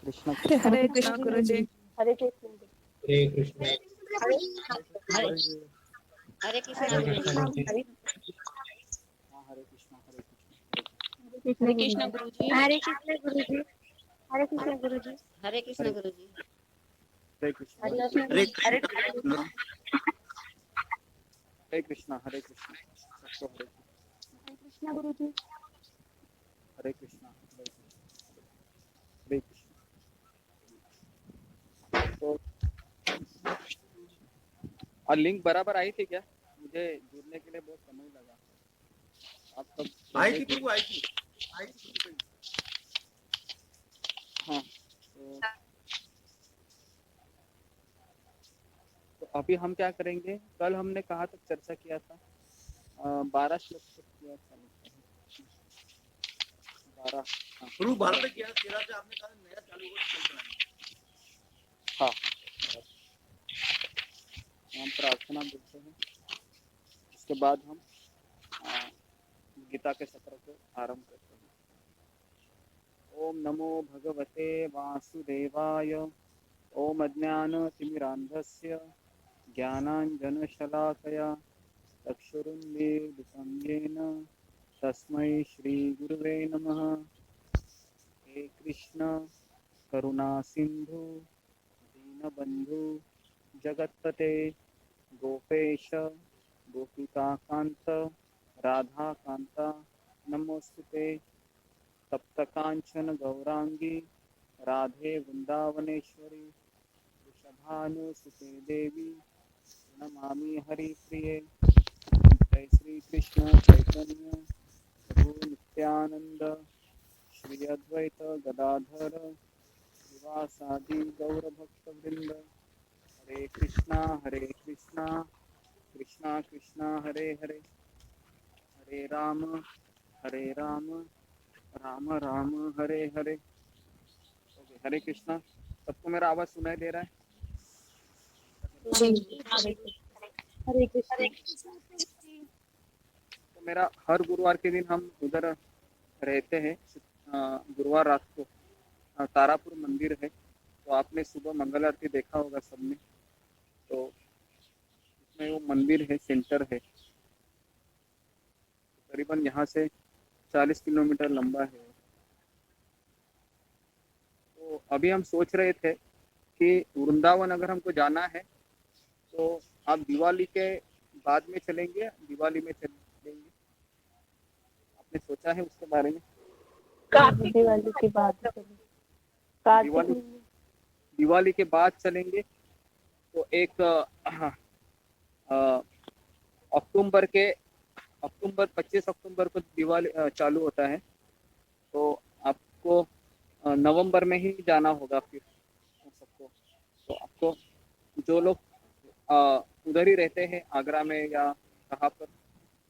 कृष्ण हरे कृष्ण गुरु जी। हरे कृष्ण हरे कृष्ण हरे कृष्ण हरे कृष्ण गुरु जी। हरे कृष्ण हरे कृष्ण गुरु जी। हरे कृष्ण गुरु जी। हरे कृष्ण गुरु जी। हरे कृष्ण गुरु जी। हरे कृष्ण हरे हरे कृष्ण हरे कृष्ण सबको हरे कृष्ण गुरु जी। हरे कृष्ण हरे कृष्ण। तो और लिंक बराबर आई थी क्या? मुझे जुड़ने के लिए बहुत समय लगा। आप सब आई थी प्रभु, आई थी। हाँ तो अभी हम क्या करेंगे, कल हमने कहाँ तक चर्चा किया था? 12 श्लोक तक किया था। 12 प्रभु 12 तक किया, 13 से आपने कहा नया चालू होगा कल चलाएंगे। हाँ हम प्रार्थना बोलते हैं, उसके बाद हम गीता के सत्र को आरंभ करते हैं। ओम नमो भगवते वासुदेवाय। ओम अज्ञानतिमिरान्धस्य ज्ञानाञ्जनशलाकया चक्षुरुन्मीलितं येन तस्मै श्रीगुरुवे नमः। हे कृष्ण करुणा सिंधु दीनबंधु जगत्पते गोपेश गोपिकाकांत राधाकांत नमोस्तुते। सप्तकांचन गौरांगी राधे वृंदावनेश्वरी वृषभानुसुते देवी नमामि हरिप्रिये। जय श्री कृष्ण चैतन्य प्रभु नित्यानंद श्री अद्वैत गदाधर श्रीवासादि गौरभक्तवृंद। हरे कृष्णा कृष्णा कृष्णा हरे हरे हरे राम राम राम हरे हरे। हरे कृष्णा। सबको मेरा आवाज सुनाई दे रहा है? हरे कृष्ण। तो मेरा हर गुरुवार के दिन हम उधर रहते हैं। गुरुवार रात को तारापुर मंदिर है, तो आपने सुबह मंगल आरती देखा होगा सबने। तो इसमें वो मंदिर है, सेंटर है, करीबन यहाँ से 40 किलोमीटर लंबा है। तो अभी हम सोच रहे थे कि वृंदावन अगर हमको जाना है तो आप दिवाली के बाद में चलेंगे, दिवाली में चलेंगे? आपने सोचा है उसके बारे में? दिवाली के बाद दिवाली के बाद चलेंगे तो एक अक्टूबर 25 अक्टूबर को दिवाली चालू होता है, तो आपको नवंबर में ही जाना होगा फिर सबको। तो आपको जो लोग उधर ही रहते हैं आगरा में या कहाँ पर,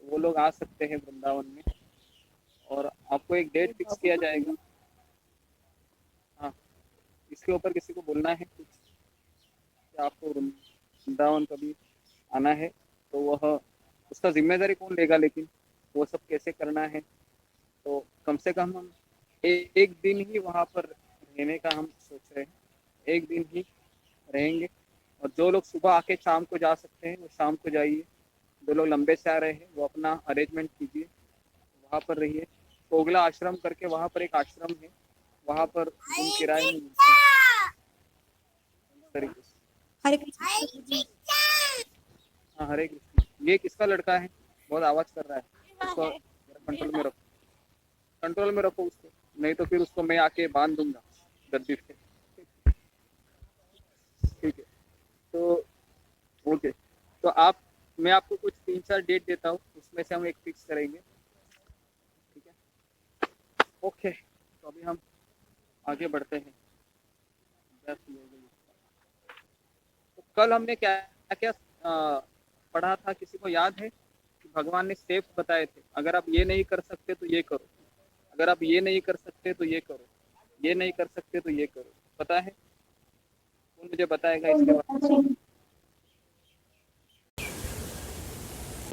वो लोग आ सकते हैं वृंदावन में, और आपको एक डेट फिक्स किया जाएगा। हाँ, इसके ऊपर किसी को बोलना है कुछ कि आपको वृंदावन कभी आना है, तो वह उसका जिम्मेदारी कौन लेगा, लेकिन वो सब कैसे करना है? तो कम से कम हम एक दिन ही वहाँ पर रहने का हम सोच रहे हैं। एक दिन ही रहेंगे, और जो लोग सुबह आके शाम को जा सकते हैं वो शाम को जाइए। जो लोग लंबे से आ रहे हैं वो अपना अरेंजमेंट कीजिए, वहाँ पर रहिए। कोगला आश्रम करके वहाँ पर एक आश्रम है, वहाँ पर रूम किराए में मिलते हैं। तरीके से। हरे कृष्ण। हाँ हरे कृष्ण। ये किसका लड़का है? बहुत आवाज कर रहा है, उसको कंट्रोल में रखो, कंट्रोल में रखो उसको, नहीं तो फिर उसको मैं आके बांध दूंगा गद्दी पे। ठीक है, तो ओके। तो मैं आपको कुछ 3-4 डेट देता हूँ, उसमें से हम एक फिक्स करेंगे। ठीक है, ओके। तो अभी हम आगे बढ़ते हैं। तो कल हमने क्या क्या पढ़ा था, किसी को याद है? कि भगवान ने स्टेप बताए थे, अगर आप ये नहीं कर सकते तो ये करो, अगर आप ये नहीं कर सकते तो ये करो, ये नहीं कर सकते तो ये करो। पता है? कौन मुझे बताएगा इसके बारे में?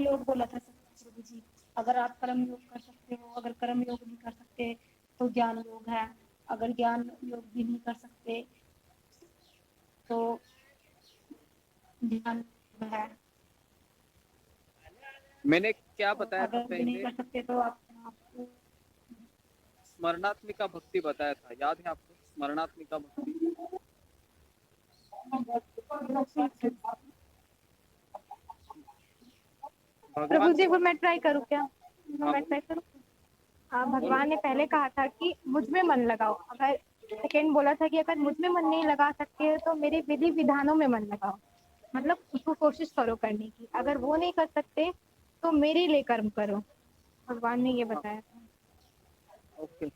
योग बोला था प्रभु जी, अगर आप कर्म योग कर सकते हो, अगर कर्म योग नहीं कर सकते तो ज्ञान योग है, अगर ज्ञान योग भी नहीं कर सकते मन है। मैंने क्या बताया था अगर भी नहीं पहले? कर सकते तो आप आपको स्मरणात्मिका भक्ति बताया था, याद है आपको? स्मरणात्मिका भक्ति। प्रभु भगवान जी से। एक बार मैं ट्राई करूँ क्या? हाँ मैं बोलो ट्राई करूँ। हाँ, बोलो। भगवान ने पहले कहा था कि मुझ में मन लगाओ। अगर सेकेंड बोला था कि अगर मुझ में मन नहीं लगा सकते तो मेरे विधि विधानों में मन लगाओ। मतलब उसको कोशिश करो करने की। अगर वो नहीं कर सकते तो मेरे लिए कर्म करो। भगवान ने ये हाँ, बताया था। ओके।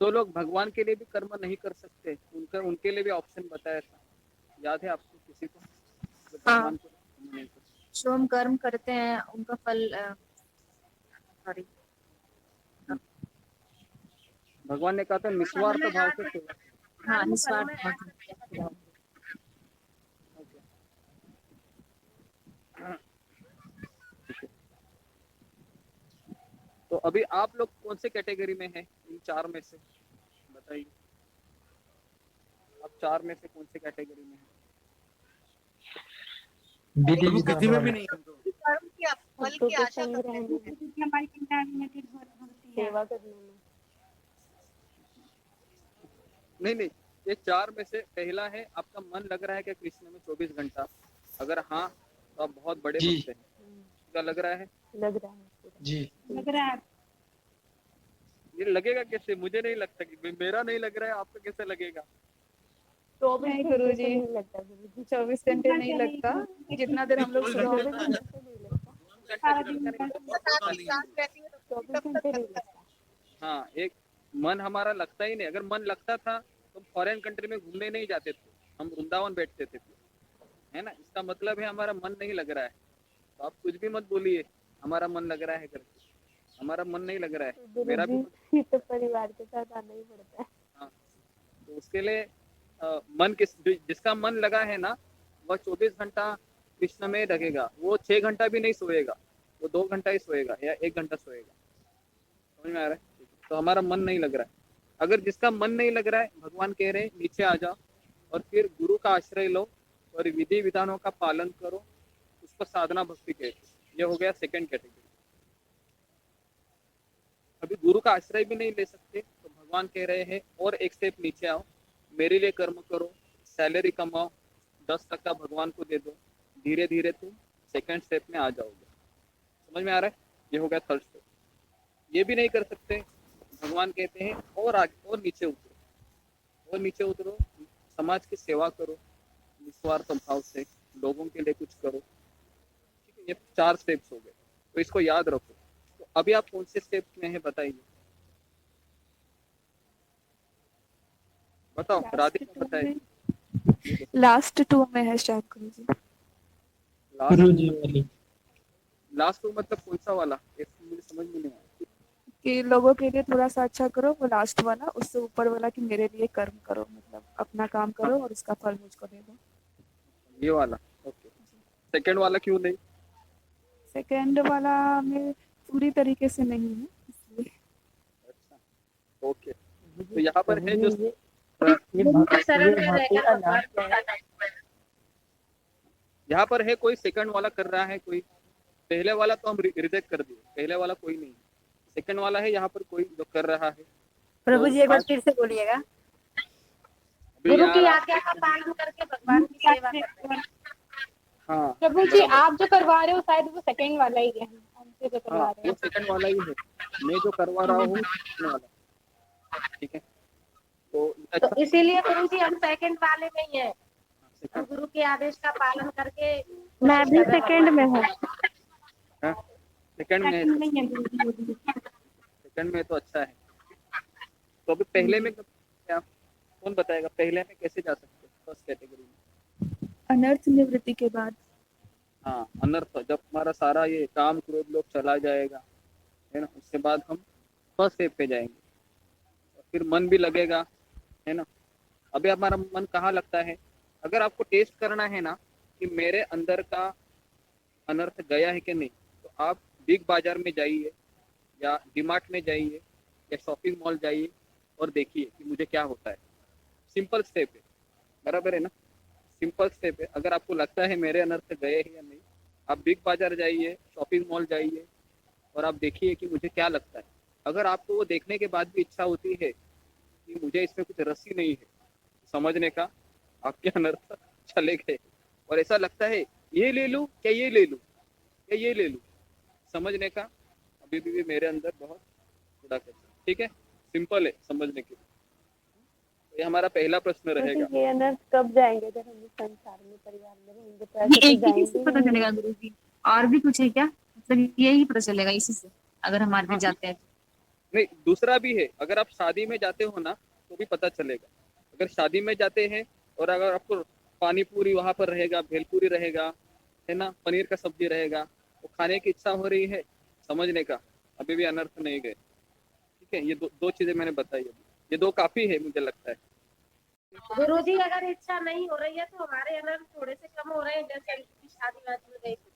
तो लोग भगवान के लिए भी कर्म नहीं कर सकते, उनका उनके लिए भी ऑप्शन बताया था, याद है आपको किसी को जो हाँ, भगवान को कर्म नहीं कर सकते? जो हम कर्म करते हैं उनका फल सॉरी भगवान ने कहा था निस्वार्थ भाव से सेवा करो। हाँ निस्वार्थ भाव से। ओके, हाँ, ठीक है। तो अभी आप लोग कौन से कैटेगरी में हैं इन चार में से? बताइए, आप चार में से कौन से कैटेगरी में हैं? प्रभु किसी में भी नहीं हम तो। कर्म की फल की आशा करते हैं। क्योंकि हमारी कंटामिनेटेड भक्ति है। सेवा करने में। नहीं नहीं, ये चार में से पहला है, आपका मन लग रहा है क्या कृष्ण में 24 घंटा? अगर हाँ तो आप बहुत बड़े जी। भक्त हैं। क्या लग रहा है? लग रहा है। जी। लग रहा है ये लगेगा कैसे? मुझे नहीं लगता कि मेरा नहीं लग रहा है, आपका कैसे लगेगा? 24 गुरु जी, 24 घंटे नहीं लगता। जितना देर हम लोग चौबीस घंटे 24 घंटे से नहीं लगता। 4 दिन का। 24 घंटे नहीं लगता। हाँ, एक मन हमारा लगता ही नहीं। अगर मन लगता था तो हम फॉरेन कंट्री में घूमने नहीं जाते थे, हम वृंदावन बैठते थे, है ना? इसका मतलब है हमारा मन नहीं लग रहा है। तो आप कुछ भी मत बोलिए हमारा मन लग रहा है करके, हमारा मन नहीं लग रहा है, मेरा भी मन। ये तो परिवार के साथ आना ही पड़ता है। हाँ, तो उसके लिए मन जिसका मन लगा है ना, वह 24 घंटा कृष्ण में लगेगा। वो 6 घंटा भी नहीं सोएगा, वो 2 घंटा ही सोएगा या 1 घंटा सोएगा। समझ में आ रहा है? तो हमारा मन नहीं लग रहा है। अगर जिसका मन नहीं लग रहा है, भगवान कह रहे हैं नीचे आ जाओ और फिर गुरु का आश्रय लो और विधि विधानों का पालन करो, उसको साधना भक्ति कहते हैं। ये हो गया सेकंड कैटेगरी। अभी गुरु का आश्रय भी नहीं ले सकते तो भगवान कह रहे हैं और एक स्टेप नीचे आओ, मेरे लिए कर्म करो, सैलरी कमाओ, 10% भगवान को दे दो, धीरे धीरे तुम सेकंड स्टेप में आ जाओगे। समझ में आ रहा है? ये हो गया थर्ड स्टेप। ये भी नहीं कर सकते, भगवान कहते हैं और आगे और नीचे उतरो, और नीचे उतरो, समाज की सेवा करो निस्वार्थ भाव से, लोगों के लिए कुछ करो। ठीक है, ये 4 स्टेप्स हो गए, तो इसको याद रखो। तो अभी आप कौन से स्टेप में हैं बताइए, बताओ। राधिका बताए। लास्ट 2 में है शायद गुरु जी। लास्ट लास्ट मतलब कौन सा वाला? मुझे समझ में नहीं आया। कि लोगों के लिए थोड़ा सा अच्छा करो, वो लास्ट वाला। उससे ऊपर वाला कि मेरे लिए कर्म करो, मतलब अपना काम करो और उसका फल मुझको दे दो। ये वाला, ओके। सेकंड वाला क्यों नहीं? सेकंड वाला में पूरी तरीके से नहीं है इसलिए। अच्छा, ओके। तो यहाँ पर है जो शरण में रहकर भगवान को यहाँ पर है कोई सेकंड वाला कर रहा है कोई? पहले वाला तो हम रिजेक्ट कर दिए, पहले वाला कोई नहीं। सेकंड वाला है यहाँ पर कोई जो कर रहा है। प्रभु तो जी एक बार आज- फिर से बोलिएगा। अभी गुरु की यार, आज्ञा का पालन करके भगवान की सेवा करते हैं। हाँ प्रभु जी आप जो करवा रहे हो शायद वो सेकंड वाला ही है, हमसे जो करवा हाँ, रहे वो सेकंड वाला ही है। मैं जो करवा रहा हूँ second वाला। ठीक है, तो तो अच्छा, इसीलिए गुरु जी हम सेकंड वाले में ही है। हम सेकंड, गुरु के आदेश का पालन करके मैं भी सेकंड में हूँ। हाँ, सेकंड में है। सेकंड नहीं है गुरु जी। सेकंड में तो अच्छा है। तो अभी पहले में क्या, कौन बताएगा पहले में कैसे जा सकते हैं फर्स्ट कैटेगरी में? अनर्थ निवृत्ति के बाद। हाँ, अनर्थ, जब हमारा सारा ये काम क्रोध लोग चला जाएगा, है ना, उसके बाद हम फर्स्ट स्टेप पे जाएंगे और फिर मन भी लगेगा, है ना। अभी हमारा मन कहाँ लगता है? अगर आपको टेस्ट करना है ना कि मेरे अंदर का अनर्थ गया है कि नहीं, तो आप बिग बाजार में जाइए या डीमार्ट में जाइए या शॉपिंग मॉल जाइए और देखिए कि मुझे क्या होता है। सिंपल स्टेप है, बराबर है ना? सिंपल स्टेप है। अगर आपको लगता है मेरे अनर्थ गए हैं या नहीं, आप बिग बाजार जाइए, शॉपिंग मॉल जाइए और आप देखिए कि मुझे क्या लगता है। अगर आपको वो देखने के बाद भी इच्छा होती है कि मुझे इसमें कुछ रस्सी नहीं है समझने का, आपके अनर्थ चले गए। और ऐसा लगता है ये ले लूं क्या, ये ले लूं क्या, ये ले लूं, समझने का अभी भी मेरे अंदर बहुत थोड़ा कच्चा है। ठीक है, सिंपल है समझने के लिए। तो ये हमारा पहला प्रश्न रहेगा। ये अनर्थ कब जाएंगे जब हम इस संसार में परिवार में रहेंगे, तो ये ऐसे तो एक ही चीज से जाएंगे पता ही नहीं। चलेगा गुरुजी, और भी कुछ है क्या? मतलब यही पता चलेगा इसी से, अगर हम आगे जाते हैं तो? नहीं, दूसरा भी है। अगर आप शादी में जाते हो ना तो भी पता चलेगा। अगर शादी में जाते हैं और अगर आपको पानी पूरी वहां पर रहेगा, भेलपूरी रहेगा, है ना, पनीर का सब्जी रहेगा, वो खाने की इच्छा हो रही है समझने का, अभी भी अनर्थ नहीं गए। ठीक है, ये दो चीजें मैंने बताई अभी, ये दो काफी है मुझे लगता है। गुरुजी अगर इच्छा नहीं हो रही है तो हमारे अनर्थ थोड़े से कम हो रहे हैं, जैसे अभी शादी वादी में गई थी,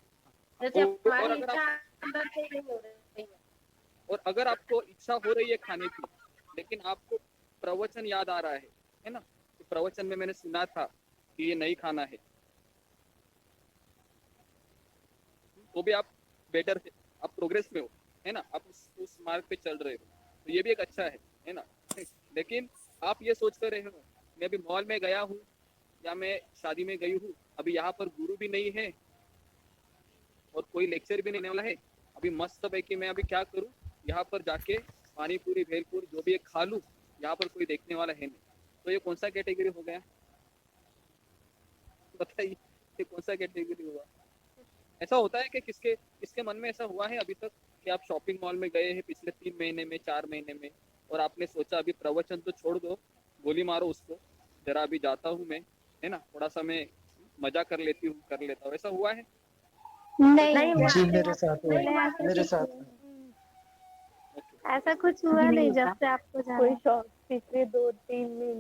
जैसे और हमारी अगर इच्छा आप अंदर से ही नहीं हो रही है। और अगर आपको इच्छा हो रही है खाने की, लेकिन आपको प्रवचन याद आ रहा है ना, तो प्रवचन में मैंने सुना था कि ये नहीं खाना है, तो भी आप बेटर है, आप प्रोग्रेस में हो, है ना, आप उस मार्ग पे चल रहे हो, तो ये भी एक अच्छा है ना। लेकिन आप ये सोच कर रहे हो मैं अभी मॉल में गया हूँ या मैं शादी में गई हूँ, अभी यहाँ पर गुरु भी नहीं है और कोई लेक्चर भी नहीं होने वाला है, अभी मस्त सब है कि मैं अभी क्या करूँ, यहाँ पर जाके पानी पूरी भेलपूरी जो भी एक खा लूँ, यहाँ पर कोई देखने वाला है नहीं, तो ये कौन सा कैटेगरी हो गया बताइए, ये कौन सा कैटेगरी हुआ? ऐसा होता है कि किसके मन में ऐसा हुआ है अभी तक कि आप शॉपिंग मॉल में गए हैं पिछले 3 महीने में, 4 महीने में, और आपने सोचा अभी प्रवचन तो छोड़ दो, गोली मारो उसको, जरा अभी जाता हूँ मैं, है ना, थोड़ा सा मैं मजा कर लेता हूँ, ऐसा हुआ है? नहीं जी मेरे साथ हुआ, नहीं, मेरे साथ हुआ। ऐसा कुछ हुआ नहीं जब से आपको कोई शौक पिछले 2-3 महीने